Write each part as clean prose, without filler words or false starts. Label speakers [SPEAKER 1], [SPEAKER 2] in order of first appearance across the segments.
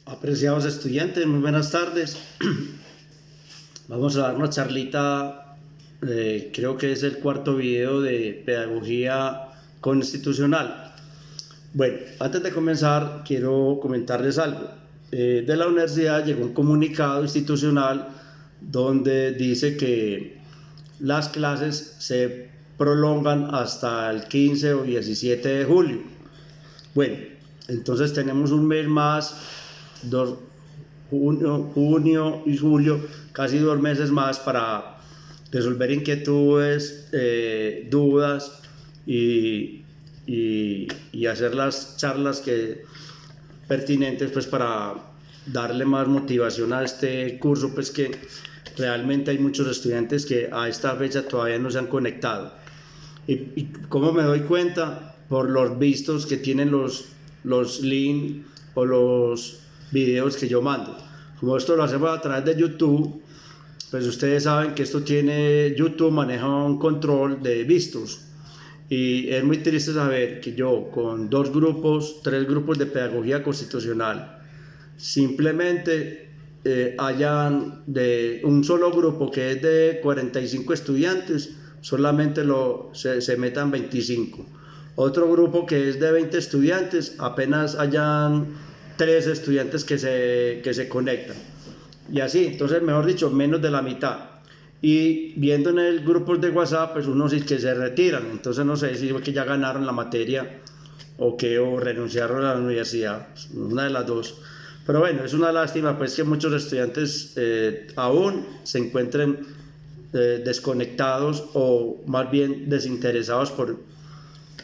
[SPEAKER 1] Apreciados estudiantes, muy buenas tardes. Vamos a dar una charlita, creo que es el cuarto video de Pedagogía Constitucional. Bueno, antes de comenzar, quiero comentarles algo. De la universidad llegó un comunicado institucional donde dice que las clases se prolongan hasta el 15 o 17 de julio. Bueno, entonces tenemos un mes más, junio y julio, casi 2 meses más para resolver inquietudes, dudas y hacer las charlas pertinentes, pues, para darle más motivación a este curso, pues que realmente hay muchos estudiantes que a esta fecha todavía no se han conectado. ¿Y cómo me doy cuenta? Por los vistos que tienen los links o los videos que yo mando. Como esto lo hacemos a través de YouTube, pues ustedes saben que YouTube maneja un control de vistos, y es muy triste saber que yo con 3 grupos de pedagogía constitucional, simplemente hayan de un solo grupo que es de 45 estudiantes, solamente se metan 25. Otro grupo que es de 20 estudiantes, apenas hayan 3 estudiantes que se conectan. Y así, entonces, mejor dicho, menos de la mitad. Y viendo en el grupo de WhatsApp, pues unos sí que se retiran. Entonces no sé si fue que ya ganaron la materia o renunciaron a la universidad, una de las dos. Pero bueno, es una lástima, pues, que muchos estudiantes aún se encuentren desconectados o más bien desinteresados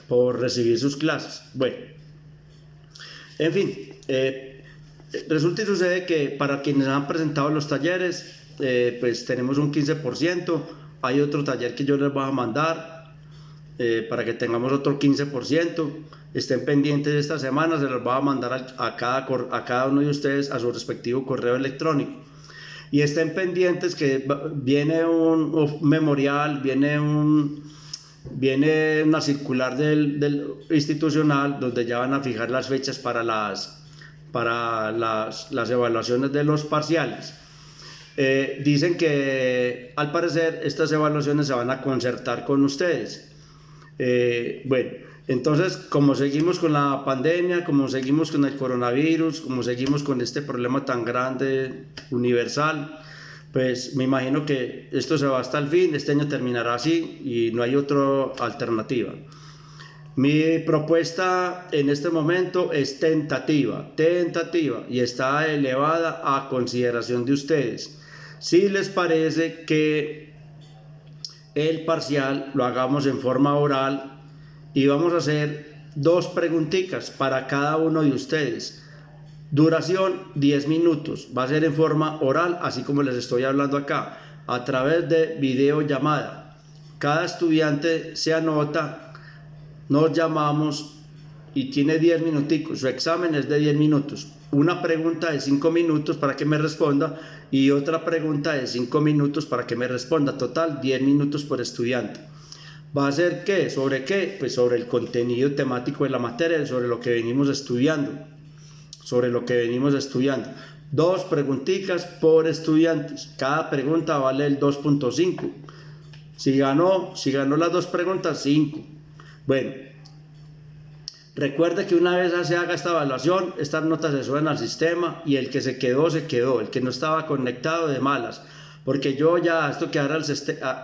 [SPEAKER 1] por recibir sus clases. Bueno, en fin, resulta y sucede que para quienes han presentado los talleres, pues tenemos un 15%. Hay otro taller que yo les voy a mandar para que tengamos otro 15%. Estén pendientes de esta semana, se los voy a mandar a cada uno de ustedes a su respectivo correo electrónico. Y estén pendientes que viene un memorial, viene una circular del institucional, donde ya van a fijar las fechas para las evaluaciones de los parciales. Dicen que al parecer estas evaluaciones se van a concertar con ustedes. Bueno, entonces, como seguimos con la pandemia, como seguimos con el coronavirus, como seguimos con este problema tan grande, universal, pues me imagino que esto se va hasta el fin. Este año terminará así y no hay otra alternativa. Mi propuesta en este momento es tentativa y está elevada a consideración de ustedes. Si les parece que el parcial lo hagamos en forma oral y vamos a hacer 2 preguntitas para cada uno de ustedes. Duración 10 minutos. Va a ser en forma oral, así como les estoy hablando acá, a través de videollamada. Cada estudiante se anota, nos llamamos y tiene 10 minuticos. Su examen es de 10 minutos. Una pregunta de 5 minutos para que me responda y otra pregunta de 5 minutos para que me responda. Total, 10 minutos por estudiante. ¿Va a ser qué? ¿Sobre qué? Pues sobre el contenido temático de la materia, sobre lo que venimos estudiando. 2 preguntitas por estudiantes. Cada pregunta vale el 2.5. Si ganó las 2 preguntas, 5. Bueno, recuerde que una vez se haga esta evaluación, estas notas se suben al sistema y el que se quedó, el que no estaba conectado, de malas. Porque esto quedará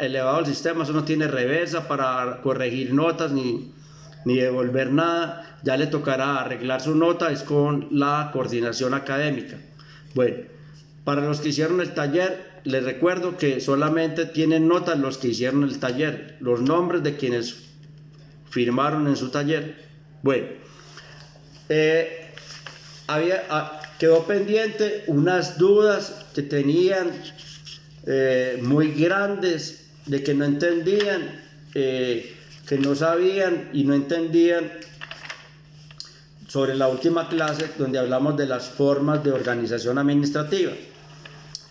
[SPEAKER 1] elevado al sistema, eso no tiene reversa para corregir notas ni devolver nada. Ya le tocará arreglar su nota, es con la coordinación académica. Bueno, para los que hicieron el taller, les recuerdo que solamente tienen notas los que hicieron el taller, los nombres de quienes firmaron en su taller. Bueno, quedó pendiente unas dudas que tenían muy grandes, de que no entendían, que no sabían y no entendían sobre la última clase donde hablamos de las formas de organización administrativa.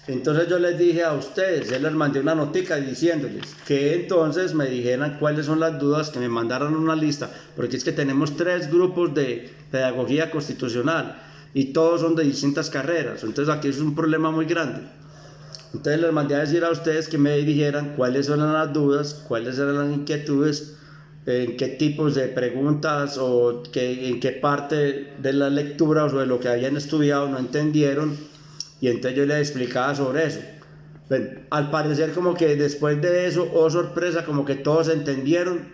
[SPEAKER 1] Entonces yo les dije a ustedes, les mandé una notica diciéndoles que entonces me dijeran cuáles son las dudas, que me mandaran una lista, porque es que tenemos 3 grupos de pedagogía constitucional. y todos son de distintas carreras. Entonces aquí es un problema muy grande. Entonces les mandé a decir a ustedes que me dijeran cuáles eran las dudas, cuáles eran las inquietudes, en qué tipos de preguntas o en qué parte de las lecturas o de lo que habían estudiado no entendieron, y entonces yo les explicaba sobre eso. Bueno, al parecer como que después de eso, oh sorpresa, como que todos entendieron,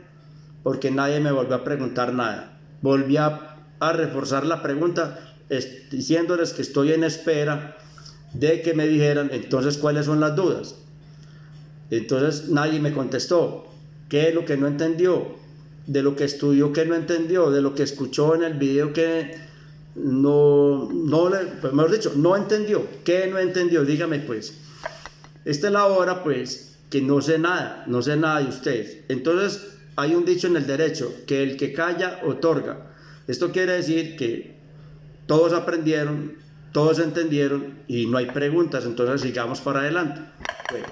[SPEAKER 1] porque nadie me volvió a preguntar nada. Volví a reforzar la pregunta diciéndoles que estoy en espera de que me dijeran entonces cuáles son las dudas. Entonces nadie me contestó qué es lo que no entendió, de lo que estudió que no entendió, de lo que escuchó en el video que pues mejor dicho, no entendió. ¿Qué no entendió? Dígame pues. Esta es la hora pues que no sé nada de ustedes. Entonces hay un dicho en el derecho, que el que calla otorga. Esto quiere decir que todos aprendieron, todos entendieron y no hay preguntas, entonces sigamos para adelante. Bueno,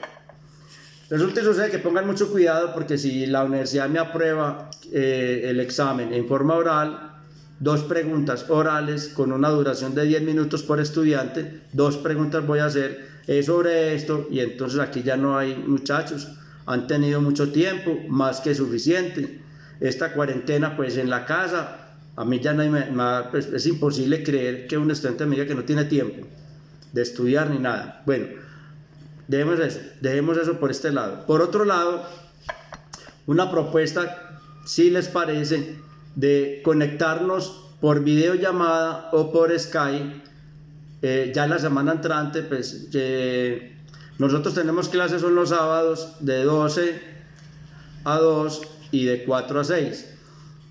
[SPEAKER 1] resulta y sucede que pongan mucho cuidado, porque si la universidad me aprueba el examen en forma oral, 2 preguntas orales con una duración de 10 minutos por estudiante, 2 preguntas voy a hacer sobre esto, y entonces aquí ya no hay, muchachos, han tenido mucho tiempo, más que suficiente. Esta cuarentena pues en la casa, a mí ya no hay, pues, es imposible creer que un estudiante me diga que no tiene tiempo de estudiar ni nada. Bueno, dejemos eso por este lado. Por otro lado, una propuesta, si les parece, de conectarnos por videollamada o por Skype, ya la semana entrante, pues nosotros tenemos clases son los sábados de 12 a 2 y de 4 a 6.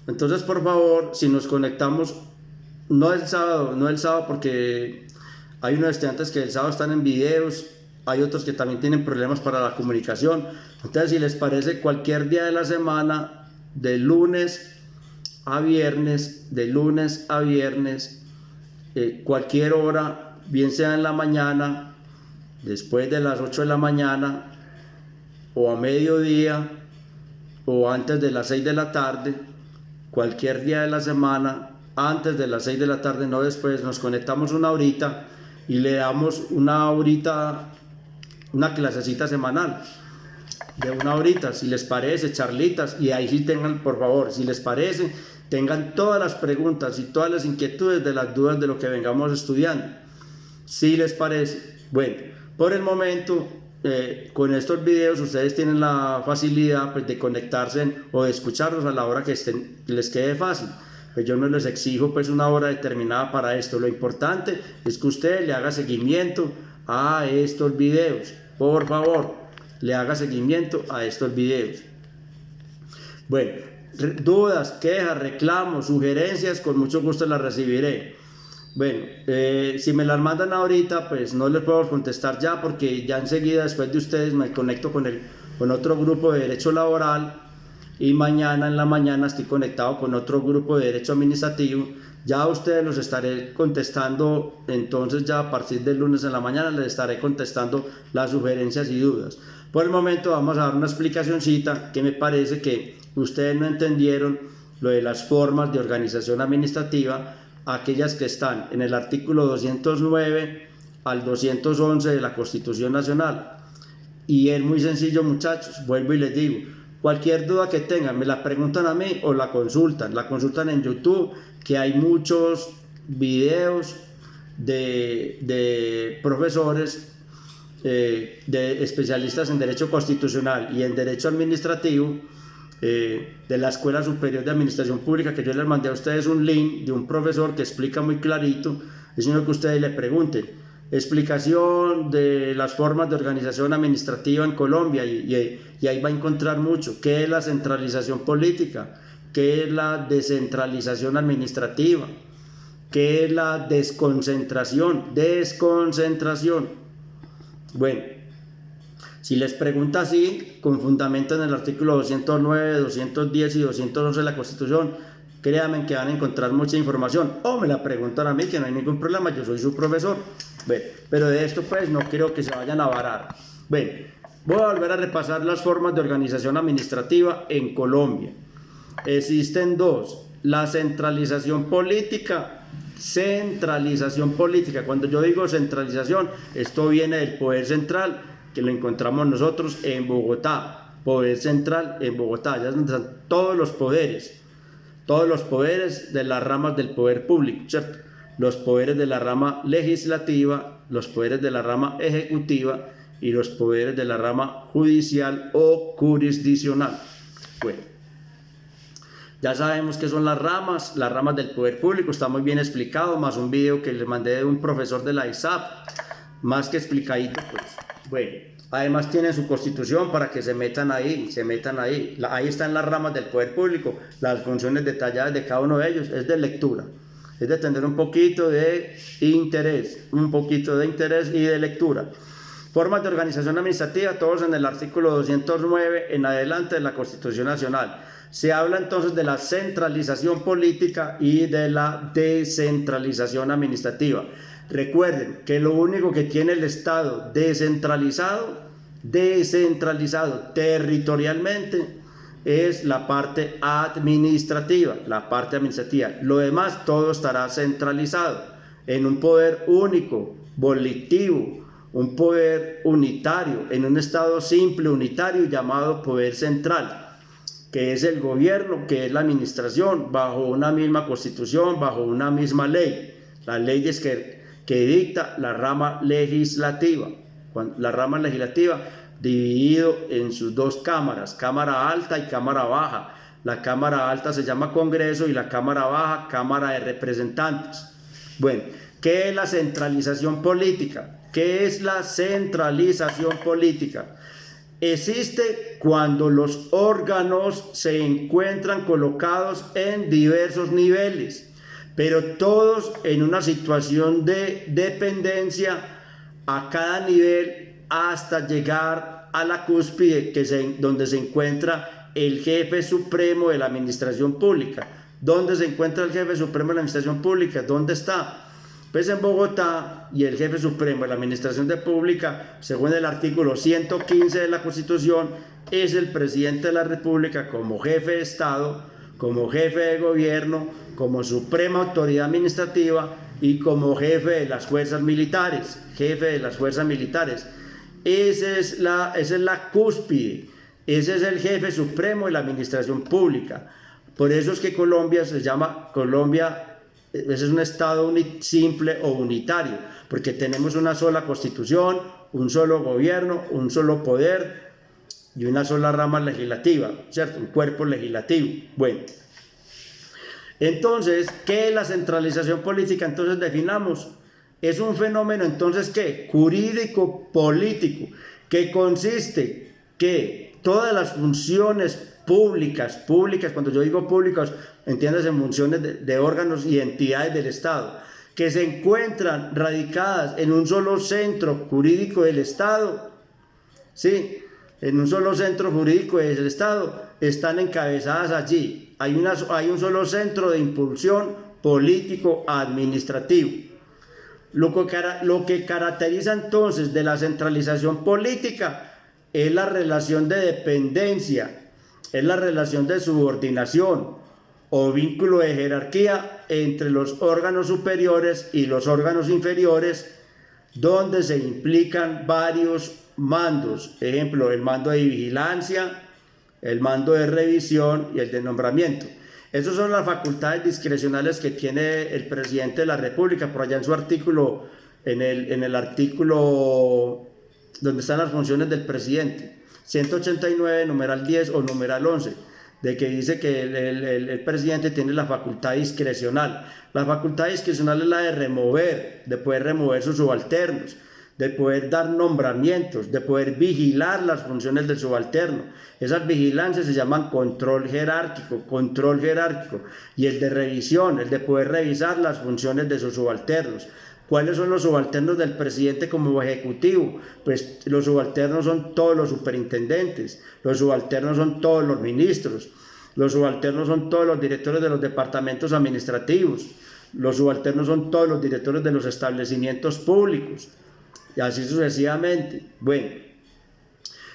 [SPEAKER 1] Entonces, por favor, si nos conectamos, no el sábado, porque hay unos estudiantes que el sábado están en videos, hay otros que también tienen problemas para la comunicación. Entonces, si les parece, cualquier día de la semana, de lunes a viernes, cualquier hora, bien sea en la mañana, después de las 8 de la mañana, o a mediodía, o antes de las 6 de la tarde, cualquier día de la semana, antes de las 6 de la tarde, no después, nos conectamos una horita y le damos una horita, una clasecita semanal de una horita, si les parece, charlitas, y ahí sí tengan, por favor, si les parece, tengan todas las preguntas y todas las inquietudes de las dudas de lo que vengamos estudiando, si les parece. Bueno, por el momento, con estos videos ustedes tienen la facilidad pues, de conectarse o de escucharlos a la hora que les quede fácil. Pues yo no les exijo pues una hora determinada para esto. Lo importante es que usted le haga seguimiento a estos videos. Por favor, le haga seguimiento a estos videos. Bueno, dudas, quejas, reclamos, sugerencias, con mucho gusto las recibiré. Bueno, si me las mandan ahorita, pues no les puedo contestar ya, porque ya enseguida, después de ustedes, me conecto con otro grupo de derecho laboral, y mañana en la mañana estoy conectado con otro grupo de derecho administrativo. Ya a ustedes los estaré contestando, entonces ya a partir del lunes en la mañana les estaré contestando las sugerencias y dudas. Por el momento vamos a dar una explicacióncita, que me parece que ustedes no entendieron lo de las formas de organización administrativa, aquellas que están en el artículo 209 al 211 de la Constitución Nacional. Y es muy sencillo, muchachos, vuelvo y les digo, cualquier duda que tengan, me la preguntan a mí o la consultan en YouTube, que hay muchos videos de profesores, de especialistas en Derecho Constitucional y en Derecho Administrativo, de la Escuela Superior de Administración Pública, que yo les mandé a ustedes un link de un profesor que explica muy clarito. Es sino que ustedes le pregunten, explicación de las formas de organización administrativa en Colombia, y ahí va a encontrar mucho. ¿Qué es la centralización política? ¿Qué es la descentralización administrativa? ¿Qué es la desconcentración? Bueno, si les pregunta así, con fundamento en el artículo 209, 210 y 211 de la Constitución, créanme que van a encontrar mucha información. O me la preguntan a mí, que no hay ningún problema, yo soy su profesor. Bueno, pero de esto pues no quiero que se vayan a varar. Bueno, voy a volver a repasar las formas de organización administrativa en Colombia. Existen 2, la centralización política, cuando yo digo centralización, esto viene del poder central, que lo encontramos nosotros en Bogotá, poder central en Bogotá, ya es donde están todos los poderes de las ramas del poder público, ¿cierto? Los poderes de la rama legislativa, los poderes de la rama ejecutiva y los poderes de la rama judicial o jurisdiccional. Bueno, ya sabemos qué son las ramas del poder público, está muy bien explicado, más un video que les mandé de un profesor de la ISAP, más que explicadito, pues. Bueno, además tienen su constitución para que se metan ahí, ahí están las ramas del poder público, las funciones detalladas de cada uno de ellos, es de lectura, es de tener un poquito de interés y de lectura. Formas de organización administrativa, todos en el artículo 209 en adelante de la Constitución Nacional. Se habla entonces de la centralización política y de la descentralización administrativa. Recuerden que lo único que tiene el Estado descentralizado territorialmente es la parte administrativa, Lo demás todo estará centralizado en un poder único, volitivo, un poder unitario, en un Estado simple unitario llamado poder central, que es el gobierno, que es la administración, bajo una misma constitución, bajo una misma ley. Las leyes que dicta la rama legislativa. La rama legislativa dividido en sus dos cámaras, Cámara Alta y Cámara Baja. La Cámara Alta se llama Congreso y la Cámara Baja, Cámara de Representantes. Bueno, ¿qué es la centralización política? ¿Qué es la centralización política? Existe cuando los órganos se encuentran colocados en diversos niveles, pero todos en una situación de dependencia a cada nivel hasta llegar a la cúspide donde se encuentra el jefe supremo de la administración pública. ¿Dónde se encuentra el jefe supremo de la administración pública? ¿Dónde está? Pues en Bogotá, y el jefe supremo de la administración pública, según el artículo 115 de la Constitución, es el presidente de la República como jefe de Estado, como jefe de gobierno, como suprema autoridad administrativa y como jefe de las fuerzas militares. Esa es la cúspide, ese es el jefe supremo de la administración pública. Por eso es que Colombia se llama ese es un Estado simple o unitario, porque tenemos una sola constitución, un solo gobierno, un solo poder y una sola rama legislativa, ¿cierto? Un cuerpo legislativo. Bueno, entonces, ¿qué es la centralización política? Entonces definamos, es un fenómeno entonces ¿qué? Jurídico político, que consiste que todas las funciones públicas, cuando yo digo públicas, entiéndase en funciones de órganos y entidades del Estado, que se encuentran radicadas en un solo centro jurídico del Estado, ¿sí? En un solo centro jurídico del Estado, están encabezadas allí. Hay un solo centro de impulsión político-administrativo. Lo que caracteriza entonces de la centralización política es la relación de dependencia, es la relación de subordinación o vínculo de jerarquía entre los órganos superiores y los órganos inferiores, donde se implican varios mandos, ejemplo, el mando de vigilancia, el mando de revisión y el de nombramiento. Esas son las facultades discrecionales que tiene el presidente de la República, por allá en su artículo, en el artículo donde están las funciones del presidente. 189, numeral 10 o numeral 11, de que dice que el presidente tiene la facultad discrecional. La facultad discrecional es la de poder remover sus subalternos, de poder dar nombramientos, de poder vigilar las funciones del subalterno. Esas vigilancias se llaman control jerárquico, y el de revisión, el de poder revisar las funciones de sus subalternos. ¿Cuáles son los subalternos del presidente como ejecutivo? Pues los subalternos son todos los superintendentes, los subalternos son todos los ministros, los subalternos son todos los directores de los departamentos administrativos, los subalternos son todos los directores de los establecimientos públicos, y así sucesivamente. Bueno,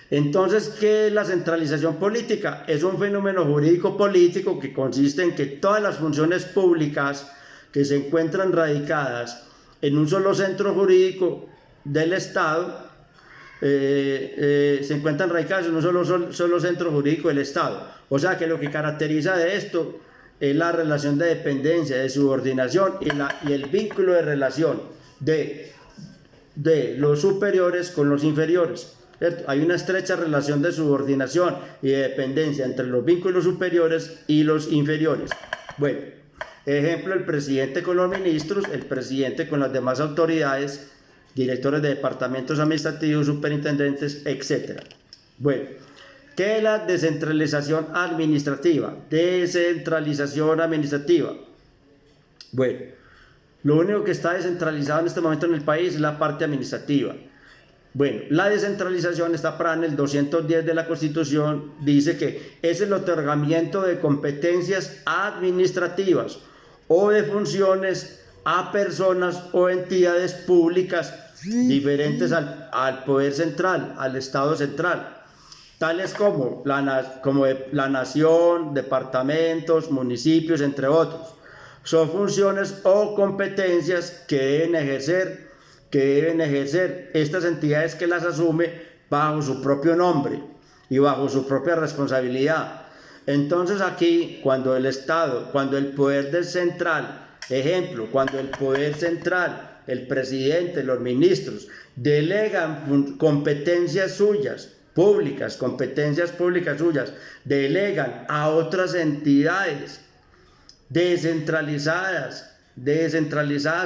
[SPEAKER 1] Entonces, ¿qué es la centralización política? Es un fenómeno jurídico político que consiste en que todas las funciones públicas que se encuentran radicadas en un solo centro jurídico del Estado se encuentran radicadas en un solo centro jurídico del Estado. O sea que lo que caracteriza de esto es la relación de dependencia, de subordinación y el vínculo de relación de los superiores con los inferiores, ¿cierto? Hay una estrecha relación de subordinación y de dependencia entre los vínculos superiores y los inferiores. Bueno, ejemplo, el presidente con los ministros, el presidente con las demás autoridades, directores de departamentos administrativos, superintendentes, etc. Bueno, ¿qué es la descentralización administrativa? Descentralización administrativa. Bueno, lo único que está descentralizado en este momento en el país es la parte administrativa. Bueno, la descentralización está para en el 210 de la Constitución, dice que es el otorgamiento de competencias administrativas o de funciones a personas o entidades públicas diferentes al poder central, al Estado central, tales como la nación, departamentos, municipios, entre otros. Son funciones o competencias que deben ejercer estas entidades que las asume bajo su propio nombre y bajo su propia responsabilidad. Entonces aquí, cuando el Estado, cuando el poder central, ejemplo, cuando el poder central, el presidente, los ministros, delegan competencias suyas, competencias públicas suyas, delegan a otras entidades descentralizadas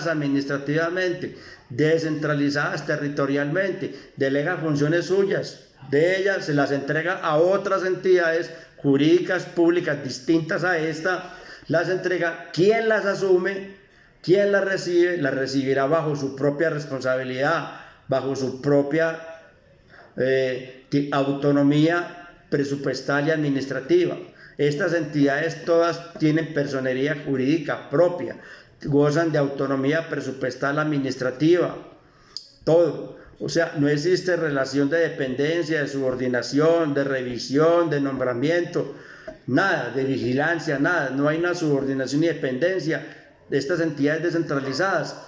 [SPEAKER 1] administrativamente, descentralizadas territorialmente, delega funciones suyas, de ellas se las entrega a otras entidades jurídicas públicas distintas a esta, las entrega. ¿Quién las asume? ¿Quién las recibe? Las recibirá bajo su propia responsabilidad, bajo su propia autonomía presupuestal y administrativa. Estas entidades todas tienen personería jurídica propia, gozan de autonomía presupuestal administrativa, todo. O sea, no existe relación de dependencia, de subordinación, de revisión, de nombramiento, nada, de vigilancia, nada. No hay una subordinación ni dependencia de estas entidades descentralizadas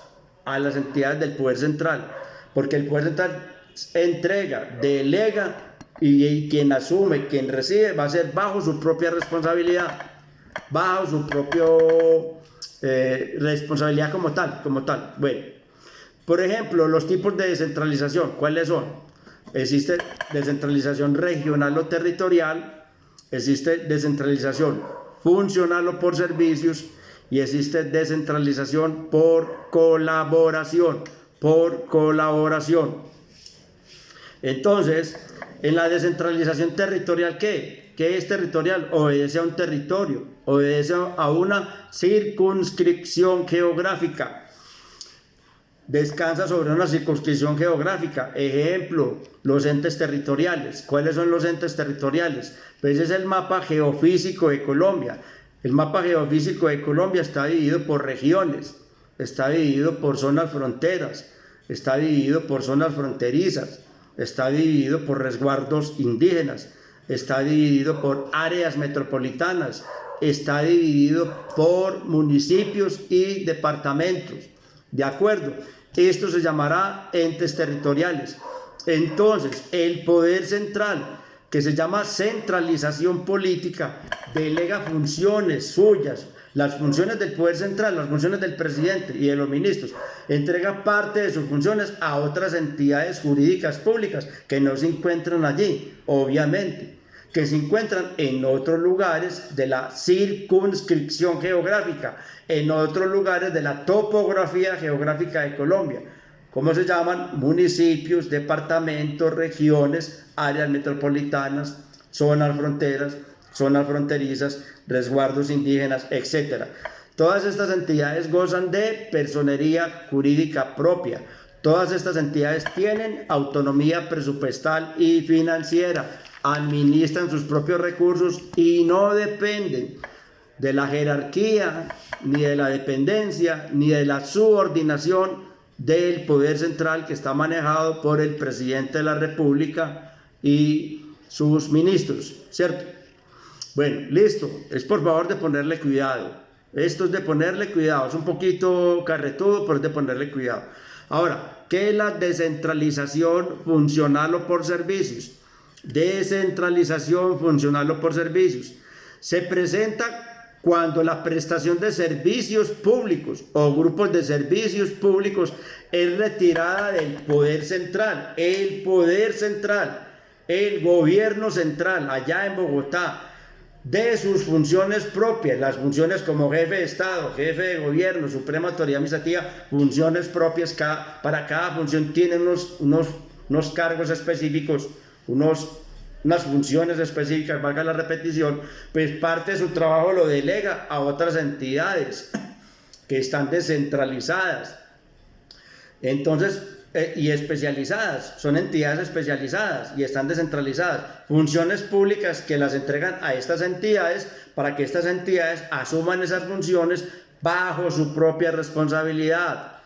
[SPEAKER 1] a las entidades del poder central, porque el poder central entrega, delega, y quien asume, quien recibe, va a ser bajo su propia responsabilidad, bajo su propia responsabilidad como tal. Bueno, por ejemplo, los tipos de descentralización, ¿cuáles son? Existe descentralización regional o territorial, existe descentralización funcional o por servicios, y existe descentralización por colaboración, Entonces, en la descentralización territorial, ¿qué es territorial? Obedece a un territorio, obedece a una circunscripción geográfica, descansa sobre una circunscripción geográfica. Ejemplo, los entes territoriales. ¿Cuáles son los entes territoriales? Pues es el mapa geofísico de Colombia. El mapa geofísico de Colombia está dividido por regiones, está dividido por zonas fronteras, está dividido por zonas fronterizas, está dividido por resguardos indígenas, está dividido por áreas metropolitanas, está dividido por municipios y departamentos. ¿De acuerdo? Esto se llamará entes territoriales. Entonces, el poder central, que se llama centralización política, delega funciones suyas, las funciones del poder central, las funciones del presidente y de los ministros, entrega parte de sus funciones a otras entidades jurídicas públicas que no se encuentran allí, obviamente, que se encuentran en otros lugares de la circunscripción geográfica, en otros lugares de la topografía geográfica de Colombia. ¿Cómo se llaman? Municipios, departamentos, regiones, áreas metropolitanas, zonas fronterizas, resguardos indígenas, etc. Todas estas entidades gozan de personería jurídica propia. Todas estas entidades tienen autonomía presupuestal y financiera, administran sus propios recursos y no dependen de la jerarquía, ni de la dependencia, ni de la subordinación del poder central, que está manejado por el presidente de la República y sus ministros, ¿cierto? Bueno, listo, es por favor de ponerle cuidado. Esto es de ponerle cuidado, es un poquito carretudo, pero es de ponerle cuidado. Ahora, ¿qué es la descentralización funcional o por servicios? Descentralización funcional o por servicios. Se presenta cuando la prestación de servicios públicos o grupos de servicios públicos es retirada del poder central. El poder central, el gobierno central, allá en Bogotá, de sus funciones propias, las funciones como jefe de Estado, jefe de gobierno, suprema autoridad administrativa, funciones propias, para cada función tienen unos cargos específicos, unas funciones específicas, valga la repetición, pues parte de su trabajo lo delega a otras entidades que están descentralizadas. Entonces, y especializadas, son entidades especializadas y están descentralizadas, funciones públicas que las entregan a estas entidades para que estas entidades asuman esas funciones bajo su propia responsabilidad.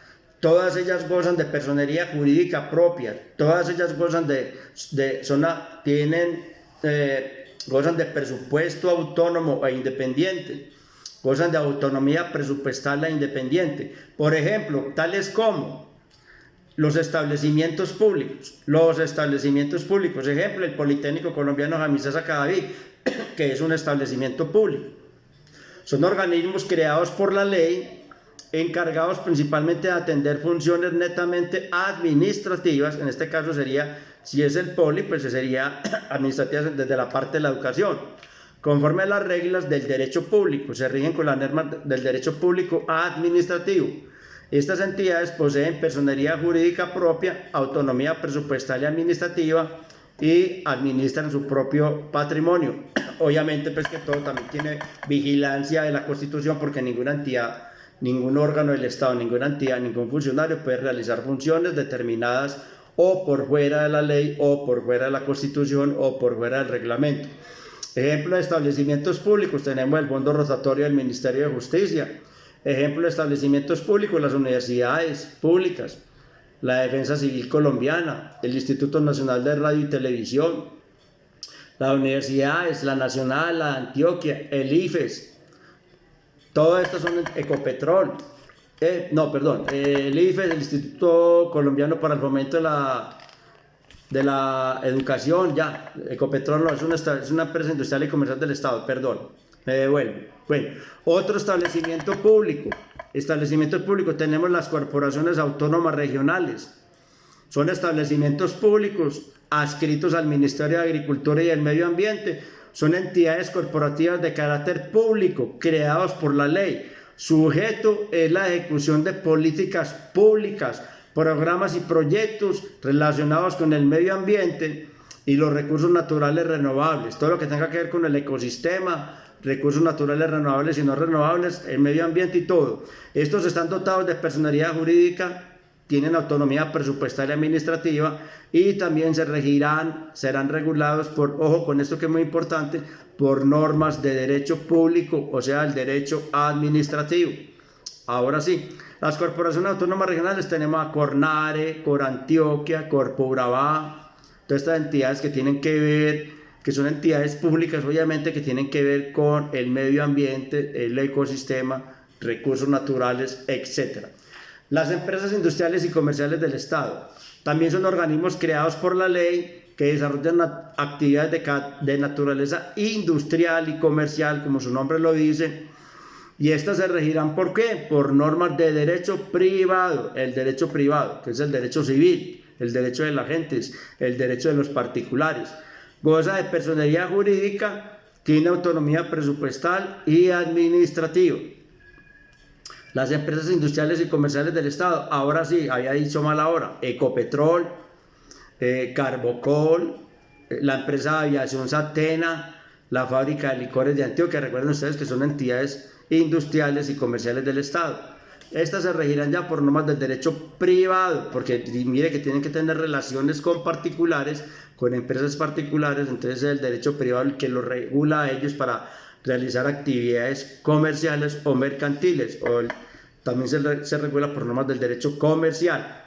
[SPEAKER 1] Todas ellas gozan de personería jurídica propia, todas ellas gozan gozan de presupuesto autónomo e independiente, gozan de autonomía presupuestal e independiente. Por ejemplo, tales como los establecimientos públicos, ejemplo, el Politécnico Colombiano Jaime Sasa Cadavid, que es un establecimiento público. Son organismos creados por la ley, encargados principalmente de atender funciones netamente administrativas. En este caso sería, si es el Poli, pues sería administrativas desde la parte de la educación, conforme a las reglas del derecho público, se rigen con las normas del derecho público administrativo. Estas entidades poseen personería jurídica propia, autonomía presupuestal y administrativa y administran su propio patrimonio. Obviamente, pues que todo también tiene vigilancia de la Constitución, porque ninguna entidad, ningún órgano del Estado, ninguna entidad, ningún funcionario puede realizar funciones determinadas o por fuera de la ley o por fuera de la Constitución o por fuera del reglamento. Ejemplo de establecimientos públicos, tenemos el Fondo Rotatorio del Ministerio de Justicia. Ejemplo de establecimientos públicos, las universidades públicas, la Defensa Civil Colombiana, el Instituto Nacional de Radio y Televisión, las universidades, la Nacional, la de Antioquia, el IFES, todo esto son Ecopetrol, el IFES, el Instituto Colombiano para el Fomento de la Educación, ya, Ecopetrol no, es una empresa industrial y comercial del Estado, perdón, me devuelvo. Bueno, otro establecimientos públicos, tenemos las corporaciones autónomas regionales, son establecimientos públicos adscritos al Ministerio de Agricultura y el Medio Ambiente, son entidades corporativas de carácter público, creados por la ley. Su objeto es la ejecución de políticas públicas, programas y proyectos relacionados con el medio ambiente y los recursos naturales renovables, todo lo que tenga que ver con el ecosistema, recursos naturales renovables y no renovables, el medio ambiente y todo. Estos están dotados de personalidad jurídica, tienen autonomía presupuestaria y administrativa y también serán regulados por, ojo con esto que es muy importante, por normas de derecho público, o sea, el derecho administrativo. Ahora sí, las corporaciones autónomas regionales tenemos a Cornare, Corantioquia, Corpourabá, todas estas entidades que tienen que ver, que son entidades públicas obviamente que tienen que ver con el medio ambiente, el ecosistema, recursos naturales, etc. Las empresas industriales y comerciales del Estado también son organismos creados por la ley que desarrollan actividades de naturaleza industrial y comercial, como su nombre lo dice, y estas se regirán ¿por qué? Por normas de derecho privado, el derecho privado, que es el derecho civil, el derecho de las gentes, el derecho de los particulares. Goza de personería jurídica, tiene autonomía presupuestal y administrativa. Las empresas industriales y comerciales del Estado, ahora sí, había dicho mal ahora, Ecopetrol, Carbocol, la empresa de aviación Satena, la fábrica de licores de Antioquia, recuerden ustedes que son entidades industriales y comerciales del Estado. Estas se regirán ya por normas del derecho privado, porque mire que tienen que tener relaciones con particulares, con empresas particulares, entonces es el derecho privado el que lo regula a ellos para realizar actividades comerciales o mercantiles, también se regula por normas del derecho comercial.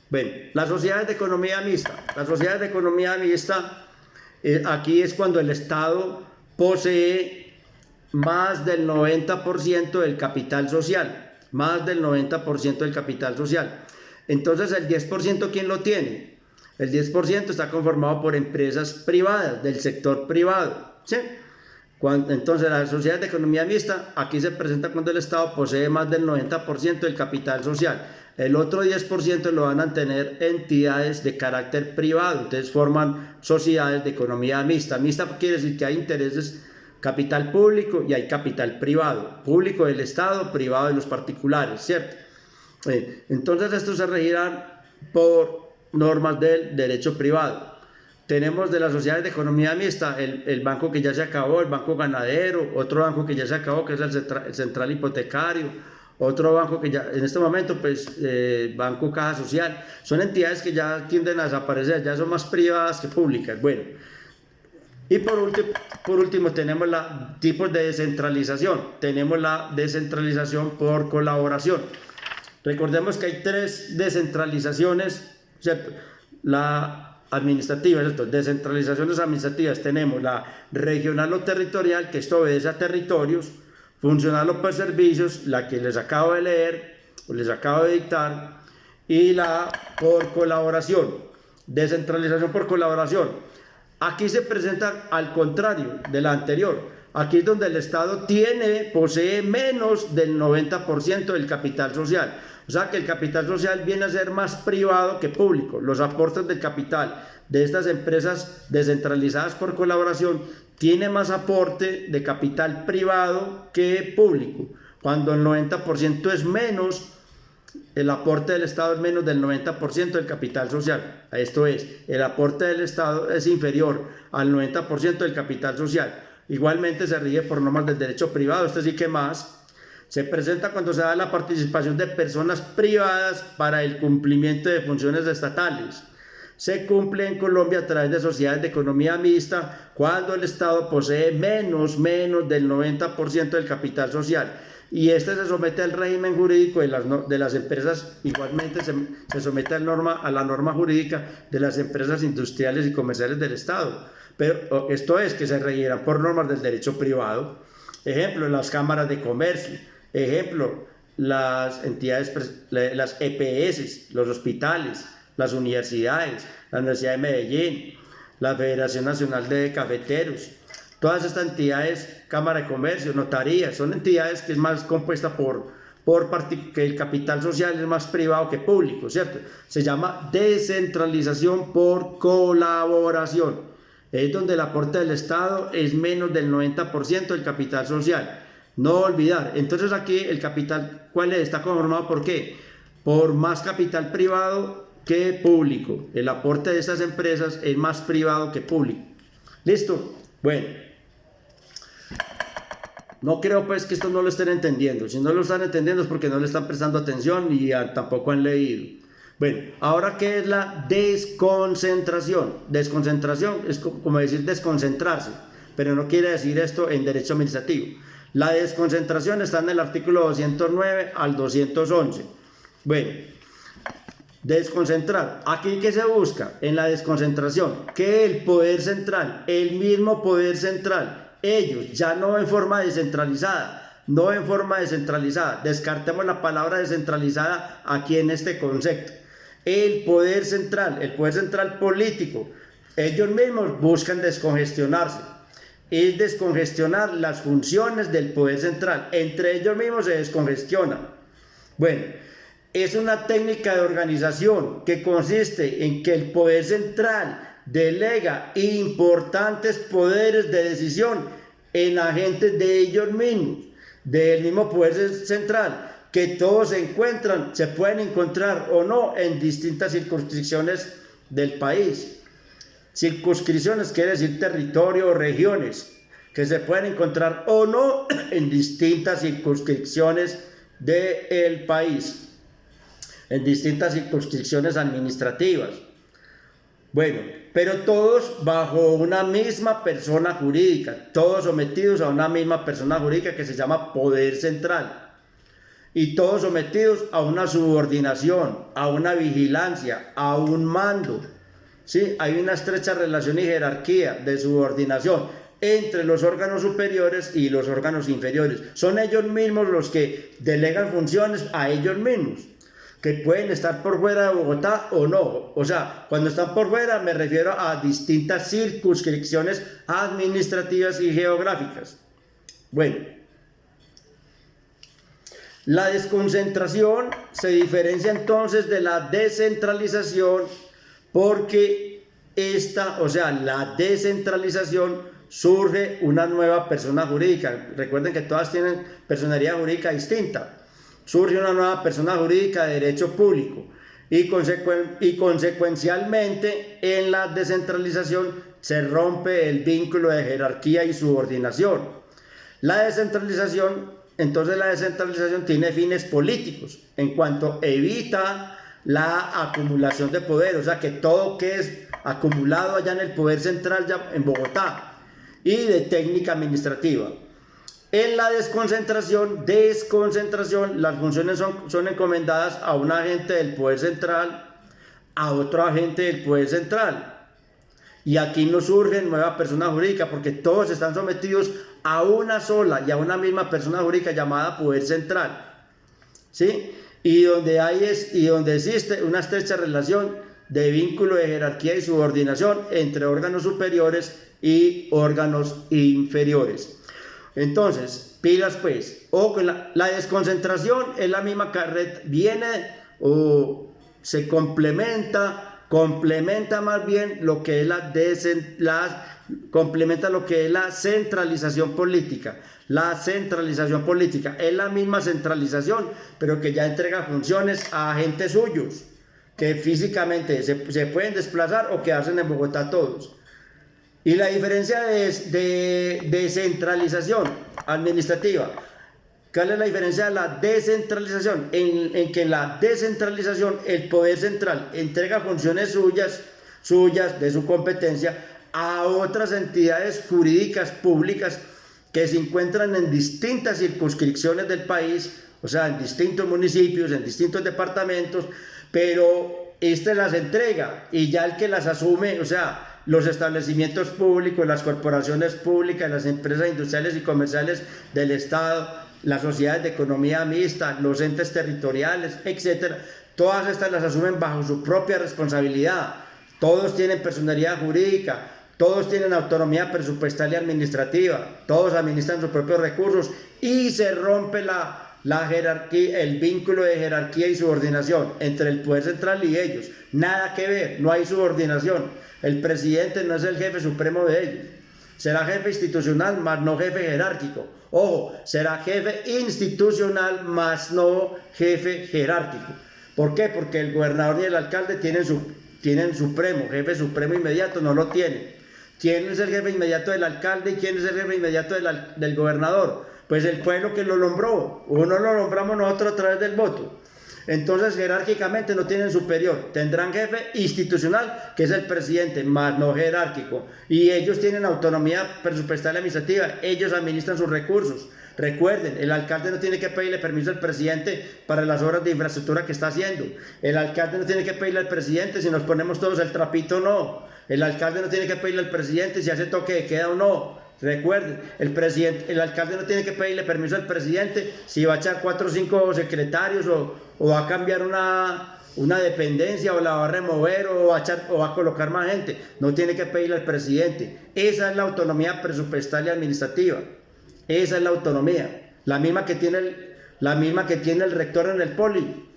[SPEAKER 1] Bueno, las sociedades de economía mixta. Las sociedades de economía mixta Aquí es cuando el Estado posee más del 90% del capital social, más del 90% del capital social. Entonces, el 10%, ¿quién lo tiene? El 10% está conformado por empresas privadas, del sector privado, ¿sí? Entonces, la sociedad de economía mixta, aquí se presenta cuando el Estado posee más del 90% del capital social. El otro 10% lo van a tener entidades de carácter privado, entonces forman sociedades de economía mixta. Mixta quiere decir que hay intereses, capital público y hay capital privado, público del Estado, privado de los particulares, ¿cierto? Entonces, estos se regirán por normas del derecho privado. Tenemos de las sociedades de economía mixta el banco que ya se acabó, el banco ganadero, otro banco que ya se acabó, que es el central hipotecario, otro banco que ya en este momento, pues, Banco Caja Social. Son entidades que ya tienden a desaparecer, ya son más privadas que públicas. Bueno, y por último tenemos los tipos de descentralización. Tenemos la descentralización por colaboración. Recordemos que hay 3 descentralizaciones, ¿cierto? La administrativa, ¿cierto? Descentralizaciones administrativas. Tenemos la regional o territorial, que esto obedece a territorios; funcional o por servicios, la que les acabo de leer o les acabo de dictar; y la por colaboración, descentralización por colaboración. Aquí se presenta al contrario de la anterior. Aquí es donde el Estado posee menos del 90% del capital social. O sea que el capital social viene a ser más privado que público. Los aportes del capital de estas empresas descentralizadas por colaboración tiene más aporte de capital privado que público. Cuando el 90% es menos, el aporte del Estado es menos del 90% del capital social. Esto es, el aporte del Estado es inferior al 90% del capital social. Igualmente se rige por normas del derecho privado. Esto sí que más. Se presenta cuando se da la participación de personas privadas para el cumplimiento de funciones estatales. Se cumple en Colombia a través de sociedades de economía mixta cuando el Estado posee menos del 90% del capital social. Y este se somete al régimen jurídico de las empresas. Igualmente se somete a la norma jurídica de las empresas industriales y comerciales del Estado. Pero esto es que se regirán por normas del derecho privado. Ejemplo, las cámaras de comercio. Ejemplo, las entidades, las EPS, los hospitales, las universidades, la Universidad de Medellín, la Federación Nacional de Cafeteros. Todas estas entidades, Cámara de Comercio, notarías, son entidades que es más compuesta que el capital social es más privado que público, ¿cierto? Se llama descentralización por colaboración. Es donde el aporte del Estado es menos del 90% del capital social. No olvidar. Entonces aquí el capital, ¿cuál es? Está conformado ¿por qué? Por más capital privado que público. El aporte de estas empresas es más privado que público. ¿Listo? Bueno. No creo pues que esto no lo estén entendiendo. Si no lo están entendiendo es porque no le están prestando atención y tampoco han leído. Bueno, ahora ¿qué es la desconcentración? Desconcentración es como decir desconcentrarse, pero no quiere decir esto en derecho administrativo. La desconcentración está en el artículo 209 al 211. Bueno, desconcentrar. Aquí ¿qué se busca en la desconcentración? Que el poder central, el mismo poder central, ellos ya no en forma descentralizada, descartemos la palabra descentralizada aquí en este concepto. El poder central político, ellos mismos buscan descongestionarse. Es descongestionar las funciones del poder central. Entre ellos mismos se descongestionan. Bueno, es una técnica de organización que consiste en que el poder central delega importantes poderes de decisión en agentes de ellos mismos, del mismo poder central, que todos se pueden encontrar o no en distintas circunscripciones del país. Circunscripciones quiere decir territorio o regiones, que se pueden encontrar o no en distintas circunscripciones del país, en distintas circunscripciones administrativas. Bueno, pero todos bajo una misma persona jurídica, todos sometidos a una misma persona jurídica que se llama poder central, y todos sometidos a una subordinación, a una vigilancia, a un mando. ¿sí? Hay una estrecha relación y jerarquía de subordinación entre los órganos superiores y los órganos inferiores. Son ellos mismos los que delegan funciones a ellos mismos, que pueden estar por fuera de Bogotá o no. O sea, cuando están por fuera me refiero a distintas circunscripciones administrativas y geográficas. Bueno, la desconcentración se diferencia entonces de la descentralización porque la descentralización surge una nueva persona jurídica. Recuerden que todas tienen personalidad jurídica distinta. Surge una nueva persona jurídica de derecho público y consecuencialmente en la descentralización se rompe el vínculo de jerarquía y subordinación. La descentralización tiene fines políticos en cuanto evita la acumulación de poder, o sea que todo que es acumulado allá en el poder central ya en Bogotá, y de técnica administrativa. En la desconcentración, las funciones son encomendadas a un agente del poder central, a otro agente del poder central. Y aquí no surge nueva persona jurídica porque todos están sometidos a una sola y a una misma persona jurídica llamada poder central, ¿sí? Y donde existe una estrecha relación de vínculo de jerarquía y subordinación entre órganos superiores y órganos inferiores. Entonces, pilas pues, o con la desconcentración es la misma carreta, viene o se complementa más bien lo que es complementa lo que es la centralización política. La centralización política es la misma centralización, pero que ya entrega funciones a agentes suyos, que físicamente se pueden desplazar o quedarse en Bogotá todos. Y la diferencia de descentralización administrativa, ¿cuál es la diferencia de la descentralización? En que en la descentralización el poder central entrega funciones suyas de su competencia a otras entidades jurídicas públicas que se encuentran en distintas circunscripciones del país, o sea, en distintos municipios, en distintos departamentos, pero las entrega y ya el que las asume, o sea, los establecimientos públicos, las corporaciones públicas, las empresas industriales y comerciales del Estado, las sociedades de economía mixta, los entes territoriales, etcétera, todas estas las asumen bajo su propia responsabilidad. Todos tienen personalidad jurídica, todos tienen autonomía presupuestal y administrativa, todos administran sus propios recursos y se rompe la jerarquía, el vínculo de jerarquía y subordinación entre el poder central y ellos. Nada que ver, no hay subordinación. El presidente no es el jefe supremo de ellos. Será jefe institucional, más no jefe jerárquico. Ojo, será jefe institucional, más no jefe jerárquico. ¿Por qué? Porque el gobernador y el alcalde tienen supremo, jefe supremo inmediato, no lo tienen. ¿Quién es el jefe inmediato del alcalde y quién es el jefe inmediato del gobernador? Pues el pueblo que lo nombró, o no lo nombramos nosotros a través del voto. Entonces jerárquicamente no tienen superior, tendrán jefe institucional que es el presidente, más no jerárquico, y ellos tienen autonomía presupuestal y administrativa, ellos administran sus recursos. Recuerden, el alcalde no tiene que pedirle permiso al presidente para las obras de infraestructura que está haciendo, el alcalde no tiene que pedirle al presidente si nos ponemos todos el trapito o no, el alcalde no tiene que pedirle al presidente si hace toque de queda o no. Recuerden, el alcalde no tiene que pedirle permiso al presidente si va a echar 4 o 5 secretarios o va a cambiar una dependencia o la va a remover o va a colocar más gente. No tiene que pedirle al presidente. Esa es la autonomía presupuestal y administrativa. Esa es la autonomía. La misma que tiene el rector en el poli.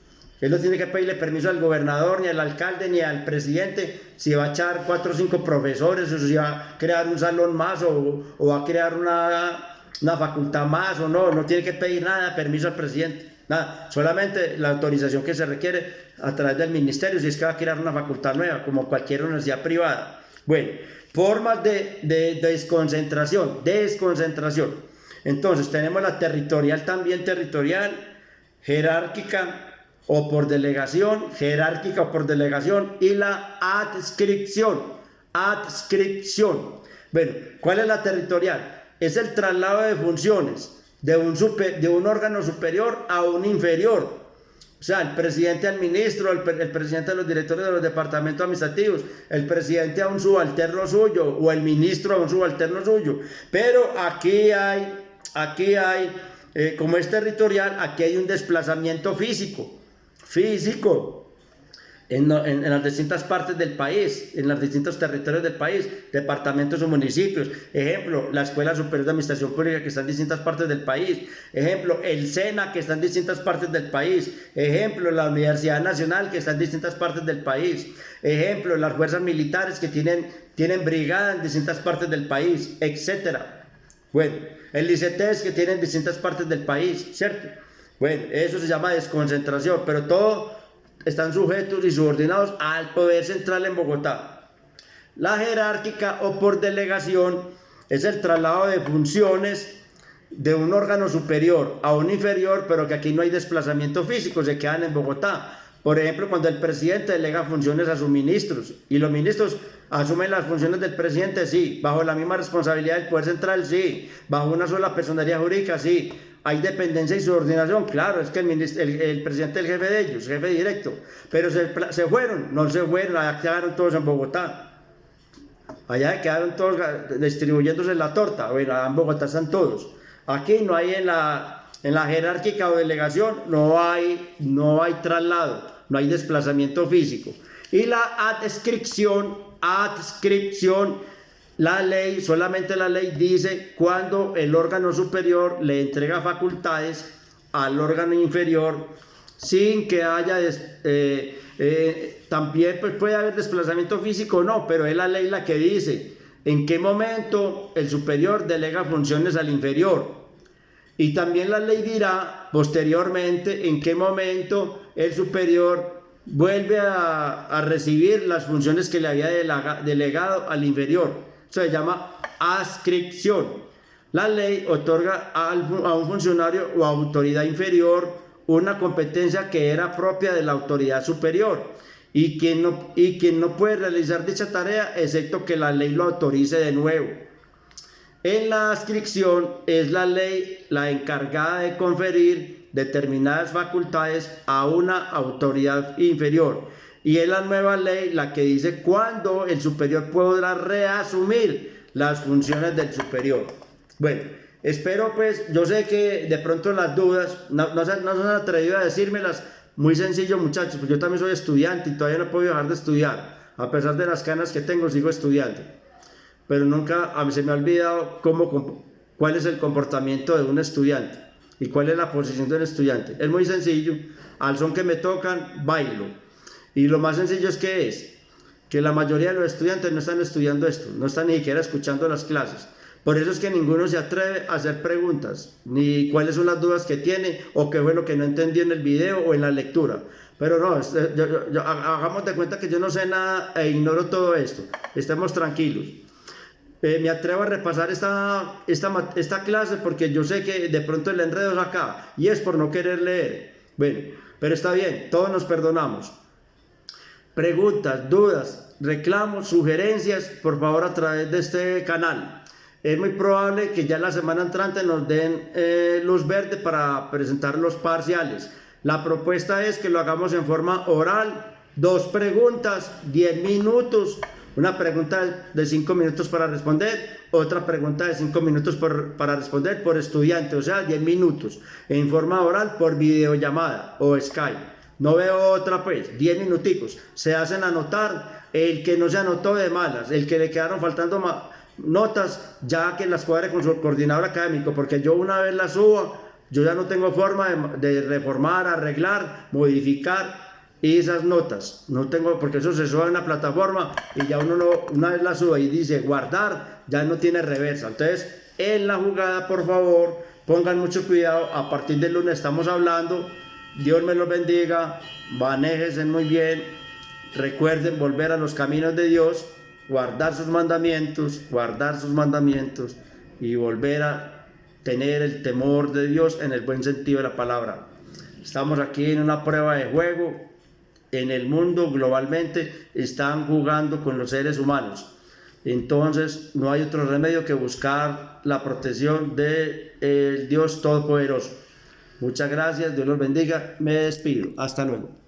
[SPEAKER 1] Él no tiene que pedirle permiso al gobernador, ni al alcalde, ni al presidente si va a echar 4 o 5 profesores, o si va a crear un salón más, o va a crear una facultad más, o no tiene que pedir nada, permiso al presidente, nada, solamente la autorización que se requiere a través del ministerio, si es que va a crear una facultad nueva, como cualquier universidad privada. Bueno, formas de desconcentración. Entonces, tenemos la territorial, también territorial, jerárquica o por delegación, y la adscripción. Bueno, ¿cuál es la territorial? Es el traslado de funciones de un órgano superior a un inferior, O sea, el presidente al ministro, el presidente a los directores de los departamentos administrativos, el presidente a un subalterno suyo o el ministro a un subalterno suyo. Pero aquí hay, como es territorial, aquí hay un desplazamiento físico en las distintas partes del país, en los distintos territorios del país, departamentos o municipios. Ejemplo, la Escuela Superior de Administración Pública, que está en distintas partes del país. Ejemplo, el SENA, que está en distintas partes del país. Ejemplo, la Universidad Nacional, que está en distintas partes del país. Ejemplo, las fuerzas militares que tienen brigada en distintas partes del país, etc. Bueno, el ICETES, que tiene en distintas partes del país, ¿cierto? Bueno, eso se llama desconcentración, pero todo están sujetos y subordinados al poder central en Bogotá. La jerárquica o por delegación es el traslado de funciones de un órgano superior a un inferior, pero que aquí no hay desplazamiento físico, se quedan en Bogotá. Por ejemplo, cuando el presidente delega funciones a sus ministros y los ministros asumen las funciones del presidente, sí, bajo la misma responsabilidad del poder central, sí, bajo una sola personería jurídica, sí. Hay dependencia y subordinación, claro, es que el presidente es el jefe de ellos, jefe directo, pero se fueron, no se fueron, allá quedaron todos en Bogotá, allá quedaron todos distribuyéndose la torta, bueno, en Bogotá están todos. Aquí no hay en la jerárquica o delegación, no hay traslado, no hay desplazamiento físico. Y la adscripción, la ley, solamente la ley dice cuando el órgano superior le entrega facultades al órgano inferior sin que haya, también pues puede haber desplazamiento físico, no, pero es la ley la que dice en qué momento el superior delega funciones al inferior. Y también la ley dirá posteriormente en qué momento el superior vuelve a recibir las funciones que le había delegado al inferior. Se llama adscripción. La ley otorga a un funcionario o autoridad inferior una competencia que era propia de la autoridad superior y quien no puede realizar dicha tarea excepto que la ley lo autorice de nuevo. En la adscripción es la ley la encargada de conferir determinadas facultades a una autoridad inferior. Y es la nueva ley la que dice cuándo el superior podrá reasumir las funciones del superior. Bueno, espero pues, yo sé que de pronto las dudas no se han atrevido a decírmelas. Muy sencillo, muchachos, pues yo también soy estudiante y todavía no puedo dejar de estudiar. A pesar de las canas que tengo, sigo estudiando. Pero nunca se me ha olvidado cuál es el comportamiento de un estudiante y cuál es la posición de un estudiante. Es muy sencillo, al son que me tocan, bailo. Y lo más sencillo es que la mayoría de los estudiantes no están estudiando esto, no están ni siquiera escuchando las clases. Por eso es que ninguno se atreve a hacer preguntas, ni cuáles son las dudas que tiene o qué fue lo que no entendió en el video o en la lectura. Pero no, hagamos de cuenta que yo no sé nada e ignoro todo esto. Estemos tranquilos. Me atrevo a repasar esta clase porque yo sé que de pronto el enredo es acá y es por no querer leer. Bueno, pero está bien, todos nos perdonamos. Preguntas, dudas, reclamos, sugerencias, por favor a través de este canal. Es muy probable que ya la semana entrante nos den luz verde para presentar los parciales. La propuesta es que lo hagamos en forma oral, 2 preguntas, 10 minutos, una pregunta de 5 minutos para responder, otra pregunta de 5 minutos para responder por estudiante, o sea 10 minutos, en forma oral por videollamada o Skype. No veo otra pues, 10 minuticos, se hacen anotar, el que no se anotó de malas, el que le quedaron faltando notas, ya que las cuadre con su coordinador académico, porque yo una vez las subo, yo ya no tengo forma de reformar, arreglar, modificar esas notas, no tengo, porque eso se sube a una plataforma y ya una vez la sube y dice guardar, ya no tiene reversa. Entonces, en la jugada, por favor, pongan mucho cuidado, a partir del lunes estamos hablando. Dios me los bendiga, manéjense muy bien, recuerden volver a los caminos de Dios, guardar sus mandamientos y volver a tener el temor de Dios en el buen sentido de la palabra. Estamos aquí en una prueba de juego, en el mundo globalmente están jugando con los seres humanos, entonces no hay otro remedio que buscar la protección del Dios Todopoderoso. Muchas gracias, Dios los bendiga, me despido, hasta luego.